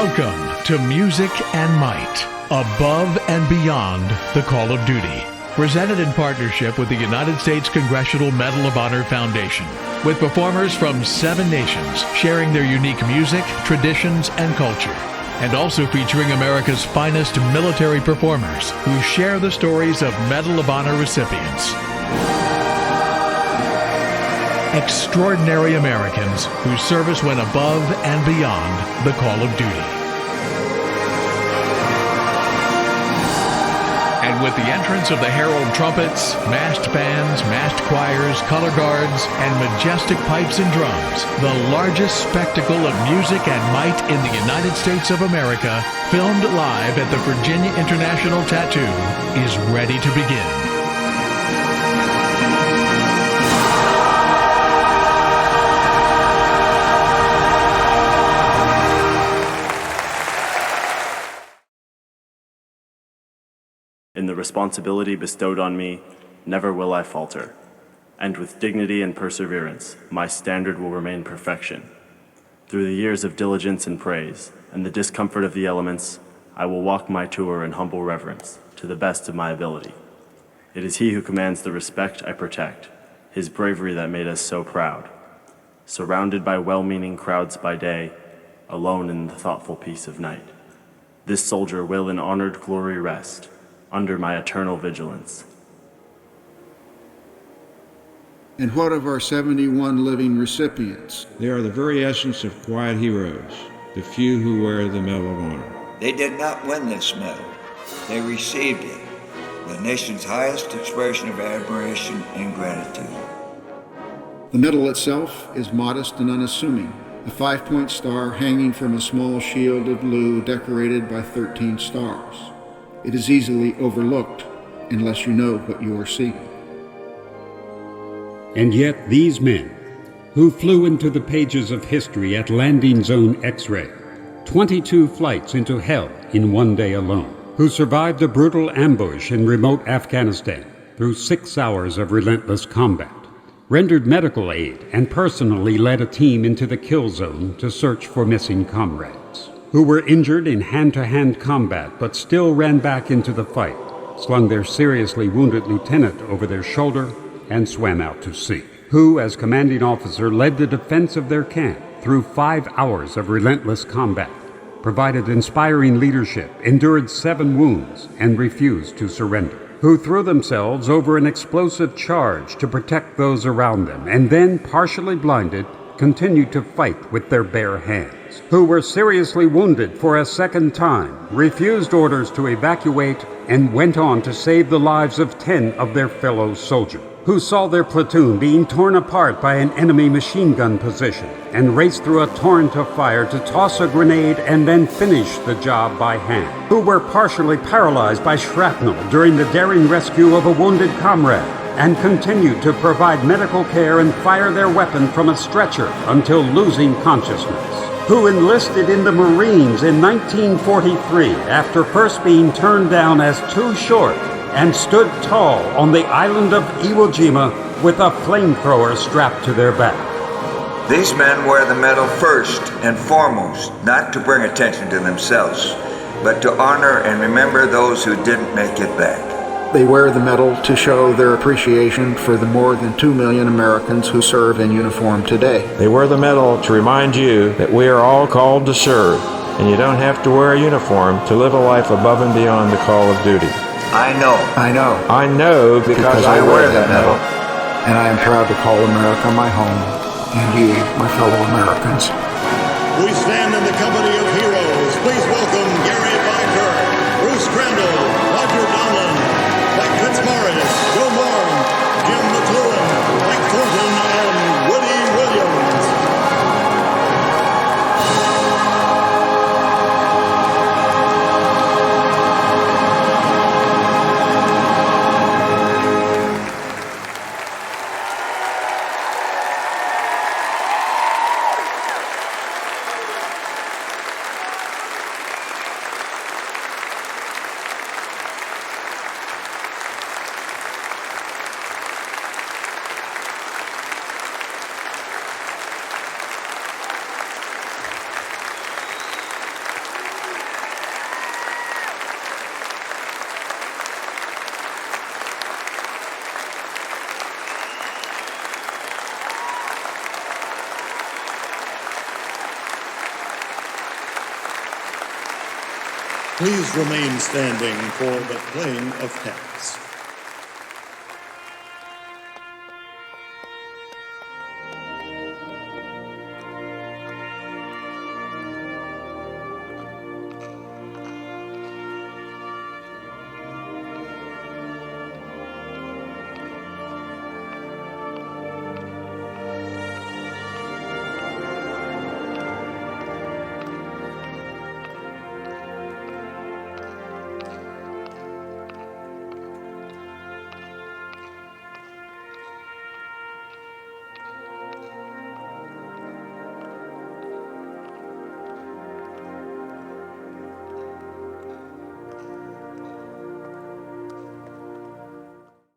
Welcome to Music and Might, Above and Beyond the Call of Duty. Presented in partnership with the United States Congressional Medal of Honor Foundation, with performers from 7 nations sharing their unique music, traditions, and culture, and also featuring America's finest military performers who share the stories of Medal of Honor recipients. Extraordinary Americans whose service went above and beyond the call of duty. And with the entrance of the herald trumpets, massed bands, massed choirs, color guards, and majestic pipes and drums, the largest spectacle of music and might in the United States of America, filmed live at the Virginia International Tattoo, is ready to begin. In the responsibility bestowed on me, never will I falter, and with dignity and perseverance, my standard will remain perfection. Through the years of diligence and praise, and the discomfort of the elements, I will walk my tour in humble reverence, to the best of my ability. It is he who commands the respect I protect, his bravery that made us so proud. Surrounded by well-meaning crowds by day, alone in the thoughtful peace of night. This soldier will in honored glory rest, under my eternal vigilance. And what of our 71 living recipients? They are the very essence of quiet heroes, the few who wear the Medal of Honor. They did not win this medal. They received it, the nation's highest expression of admiration and gratitude. The medal itself is modest and unassuming, a 5-point star hanging from a small shield of blue decorated by 13 stars. It is easily overlooked unless you know what you are seeing. And yet these men, who flew into the pages of history at Landing Zone X-Ray, 22 flights into hell in one day alone, who survived a brutal ambush in remote Afghanistan through 6 hours of relentless combat, rendered medical aid and personally led a team into the kill zone to search for missing comrades, who were injured in hand-to-hand combat but still ran back into the fight, slung their seriously wounded lieutenant over their shoulder, and swam out to sea, who, as commanding officer, led the defense of their camp through 5 hours of relentless combat, provided inspiring leadership, endured 7 wounds, and refused to surrender, who threw themselves over an explosive charge to protect those around them, and then, partially blinded, continued to fight with their bare hands, who were seriously wounded for a second time, refused orders to evacuate, and went on to save the lives of 10 of their fellow soldiers, who saw their platoon being torn apart by an enemy machine gun position and raced through a torrent of fire to toss a grenade and then finish the job by hand, who were partially paralyzed by shrapnel during the daring rescue of a wounded comrade, and continued to provide medical care and fire their weapon from a stretcher until losing consciousness, who enlisted in the Marines in 1943 after first being turned down as too short and stood tall on the island of Iwo Jima with a flamethrower strapped to their back. These men wear the medal first and foremost, not to bring attention to themselves, but to honor and remember those who didn't make it back. They wear the medal to show their appreciation for the more than 2 million Americans who serve in uniform today. They wear the medal to remind you that we are all called to serve, and you don't have to wear a uniform to live a life above and beyond the call of duty. I know because I wear that medal. And I am proud to call America my home, and ye, my fellow Americans. We stand in the company of heroes. Please welcome Gary Biker, Bruce Crandall, Roger Donlin, Mike Fitzmaurice, Joe Moore, Jim McLuhan, Mike Thornton, and Woody Williams. Please remain standing for the playing of taps.